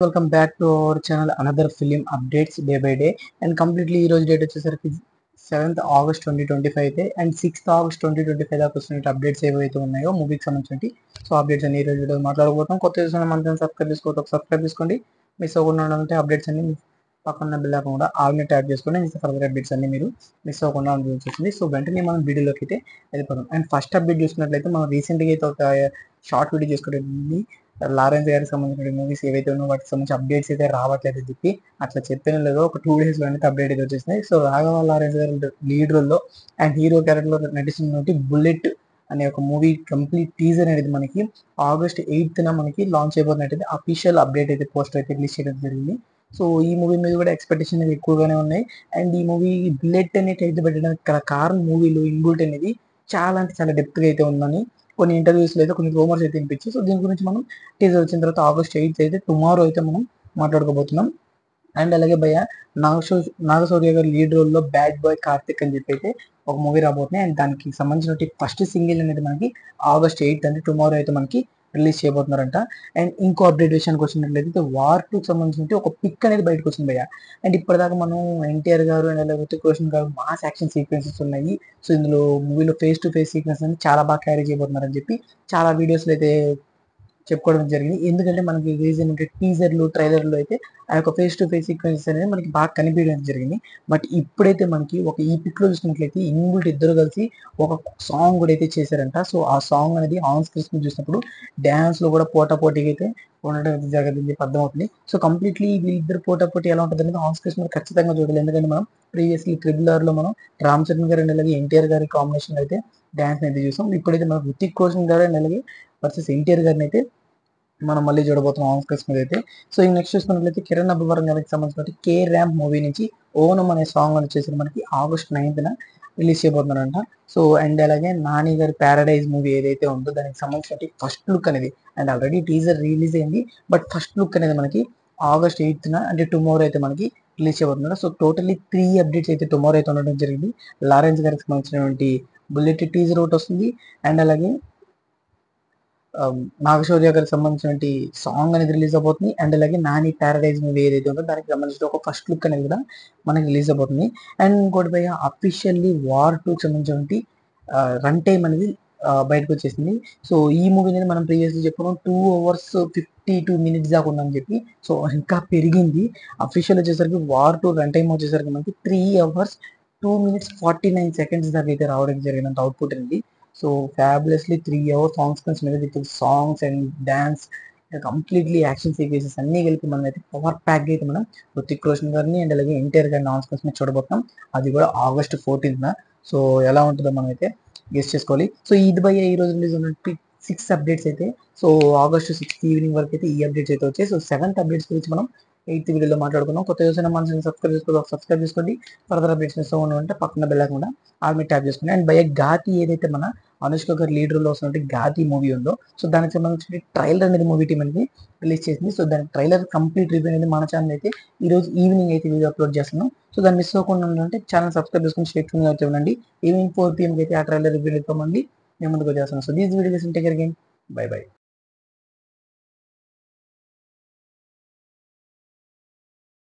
Welcome back to our channel another film updates day by day. And completely ఈ రోజు date వచ్చేసరికి 7th August 2025 అయితే and 6th August 2025 దాకా వస్తున్న updates ఏవైతే ఉన్నాయో మూవీకి సంబంధించి సో అప్డేట్స్ అన్ని ఈ రోజు వీడియో మాట్లాడబోతాం. కొత్త చూసిన మన సబ్స్క్రైబ్ చేసుకోండి. మిస్ అవ్వకుండా ఉండాలంటే అప్డేట్స్ అన్ని పక్కన బిల్ కూడా ఆల్ని ట్యాప్ చేసుకోండి. ఫర్దర్ అప్డేట్స్ అన్ని మీరు మిస్ అవ్వకుండా ఉంటుంది. సో వెంటనే మనం వీడియోలోకి అయితే వెళ్ళిపోతాం. అండ్ ఫస్ట్ అప్డేట్ చూసినట్లయితే మనం రీసెంట్గా అయితే ఒక షార్ట్ వీడియో చేసుకోవడం లారెన్స్ గారికి సంబంధించిన మూవీస్ ఏవైతే ఉన్నాయో వాటికి సంబంధించి అప్డేట్స్ అయితే రావట్లేదు చెప్పి అట్లా చెప్పిన లేదో ఒక 2 days లో అయితే అప్డేట్ అయితే వచ్చేసినాయి. సో రాఘవ లారెన్స్ గారి లీడ్ రోల్ లో అండ్ హీరో క్యారెక్టర్ లో నటిస్తున్నటువంటి బుల్లెట్ అనే ఒక మూవీ కంప్లీట్ టీజర్ అనేది మనకి August 8th మనకి లాంచ్ అయిపోతున్నట్టు అఫీషియల్ అప్డేట్ అయితే పోస్టర్ అయితే రిలీజ్ చేయడం జరిగింది. సో ఈ మూవీ మీద కూడా ఎక్స్పెక్టేషన్ అనేది ఎక్కువగానే ఉన్నాయి. అండ్ ఈ మూవీ బుల్లెట్ అనే టైటిల్ పెట్టడానికి కారణం మూవీలో ఇన్బుల్ట్ అనేది చాలా అంటే చాలా డెప్త్ గా అయితే ఉందని కొన్ని ఇంటర్వ్యూస్ లో అయితే కొన్ని రూమర్స్ అయితే వినిపించి సో దీని గురించి మనం టీజర్ వచ్చిన తర్వాత August 8th అయితే టుమారో అయితే మనం మాట్లాడుకోబోతున్నాం. అండ్ అలాగే భయ్య నాగశౌర్య గారి లీడ్ రోల్ లో బ్యాడ్ బాయ్ కార్తిక్ అని చెప్పి అయితే ఒక మూవీ రాబోతున్నాయి. అండ్ దానికి సంబంధించిన ఫస్ట్ సింగిల్ అనేది మనకి August 8th అంటే టుమారో అయితే మనకి రిలీజ్ చేయబోతున్నారంట. అండ్ ఇంకో అప్డేట్ విషయానికి వచ్చినట్లయితే వార్ 2 సంబంధించి ఒక పిక్ అనేది బయటకు వచ్చింది భయ్య. అండ్ ఇప్పటిదాకా మనం ఎన్టీఆర్ గారు అండ్ అలాగే ఋతిక్ రోషన్ గారు మాస్ యాక్షన్ సీక్వెన్సెస్ ఉన్నాయి. సో ఇందులో మూవీలో ఫేస్ టు ఫేస్ సీక్వెన్స్ అనేది చాలా బాగా క్యారీ చేయబోతున్నారని చెప్పి చాలా వీడియోస్లో అయితే చెప్పుకోవడం జరిగింది. ఎందుకంటే మనకి రిలీజ్ అయిన టీజర్లు ట్రైలర్లు అయితే ఆ యొక్క ఫేస్ టు ఫేస్ సీక్వెన్సెస్ అనేది మనకి బాగా కనిపించడం జరిగింది. బట్ ఇప్పుడైతే మనకి ఒక ఈ పిక్ లో చూసినట్లయితే ఇన్బుల్ట్ ఇద్దరు కలిసి ఒక సాంగ్ కూడా అయితే చేశారంట. సో ఆ సాంగ్ అనేది ఆన్ స్క్రీన్ చూసినప్పుడు డాన్స్ లో కూడా పోటాపోటీగా అయితే ఉండడం అయితే జరగదని చెప్పి అర్థమవుతుంది. సో కంప్లీట్లీ వీళ్ళిద్దరు పోటాపోటీ ఎలా ఉంటుంది అనేది ఆన్ స్క్రీన్ మీద ఖచ్చితంగా చూడాలి. ఎందుకంటే మనం ప్రీవియస్లీ ట్రిబులర్ లో మనం రామ్ చరణ్ గారు అండ్ అలాగే ఎన్టీఆర్ గారి కాంబినేషన్ అయితే డాన్స్ అయితే చూసాం. ఇప్పుడైతే మనం ఋతిక్ రోషన్ గారు అండ్ అలాగే వర్సెస్ ఎన్టీఆర్ గారిని అయితే మనం మళ్ళీ చూడబోతున్నాం ఆన్ స్క్రీన్ మీద అయితే. సో ఈ నెక్స్ట్ చూసుకున్నట్లయితే కిరణ్ అబ్బవరం గారికి సంబంధించిన కే ర్యాంప్ మూవీ నుంచి ఓనం అనే సాంగ్ అని వచ్చేసి మనకి August 9th రిలీజ్ చేయబోతున్నారంట. సో అండ్ అలాగే నాని గారి ప్యారడైజ్ మూవీ ఏదైతే ఉందో దానికి సంబంధించిన ఫస్ట్ లుక్ అనేది అండ్ ఆల్రెడీ టీజర్ రిలీజ్ అయింది. బట్ ఫస్ట్ లుక్ అనేది మనకి August 8th అంటే టుమారో అయితే మనకి రిలీజ్ చేయబోతున్నారు. సో టోటల్లీ 3 అప్డేట్స్ అయితే టుమారో అయితే ఉండడం జరిగింది. లారెన్స్ గారికి సంబంధించినటువంటి బుల్లెట్ టీజర్ ఒకటి వస్తుంది. అండ్ అలాగే నాగశౌర్య గారికి సంబంధించిన సాంగ్ అనేది రిలీజ్ అవబోతుంది. అండ్ అలాగే నాని ప్యారడైజ్ మూవీ ఏదైతే ఉందో దానికి సంబంధించిన ఒక ఫస్ట్ లుక్ అనేది కూడా మనకి రిలీజ్ అవబోతుంది. అండ్ ఇంకోటి పైగా అఫీషియల్లీ వార్ 2 సంబంధించిన రన్ టైం అనేది బయటకు వచ్చేసింది. సో ఈ మూవీ అనేది మనం ప్రీవియస్లీ చెప్పుకున్నాం 2 hours 52 minutes దాకా ఉందని చెప్పి. సో ఇంకా పెరిగింది. అఫీషియల్ వచ్చేసరికి వార్ 2 రన్ టైం వచ్చేసరికి మనకి 3 hours 2 minutes 49 seconds దాకా అయితే రావడం జరిగినంత అవుట్పుట్ అనేది. సో ఫ్యాబులస్లీ 3 hours సాంగ్స్ మీద with songs and dance completely action sequences అన్ని కలిపి మనం అయితే పవర్ ప్యాక్ అయితే మనం ఋతిక్ రోషన్ గారిని అండ్ అలాగే ఎన్టీఆర్ గారిని ఆన్ మీద చూడబోతున్నాం. అది కూడా August 14th. సో ఎలా ఉంటుందో మనం అయితే గెస్ట్ చేసుకోవాలి. సో ఇది భయ్య ఈ రోజు రిలీజ్ ఉన్నట్టు 6 అప్డేట్స్ అయితే సో August 6th ఈవినింగ్ వరకు అయితే ఈ అప్డేట్స్ అయితే వచ్చాయి. సో 7th అప్డేట్స్ గురించి మనం 8th వీడియోలో మాట్లాడుకున్నాం. కొత్త చూసిన మనసుని సబ్స్క్రైబ్ చేసుకోండి. ఫర్దర్ అప్డేట్స్ మిస్ అవ్వకుండా పక్కన బెల్ ఐకాన్ కూడా ఆల్రెడీ ట్యాప్ చేసుకోండి. అండ్ భయ్య ఘాతి ఏదైతే మన అనుష్క గారి లీడర్ లో వస్తున్నట్టు ఘాతి మూవీ ఉందో సో దానికి సంబంధించిన ట్రైలర్ అనేది మూవీ టీమ్ అనేది రిలీజ్ చేసింది. సో దాని ట్రైలర్ కంప్లీట్ రివ్యూ అనేది మన ఛానల్ అయితే ఈ రోజు ఈవినింగ్ అయితే వీడియో అప్లోడ్ చేస్తున్నాం. సో దాన్ని మిస్ అవ్వకుండా ఉండాలంటే ఛానల్ సబ్స్క్రైబ్ చేసుకుని స్టేట్ అయితే ఉండండి. ఈవినింగ్ 4 PM అయితే ఆ ట్రైలర్ రివ్యూ అయితే మేము ముందుకు వచ్చేస్తున్నాం. సో దీస్ వీడియోస్ ఇంటే బై బై.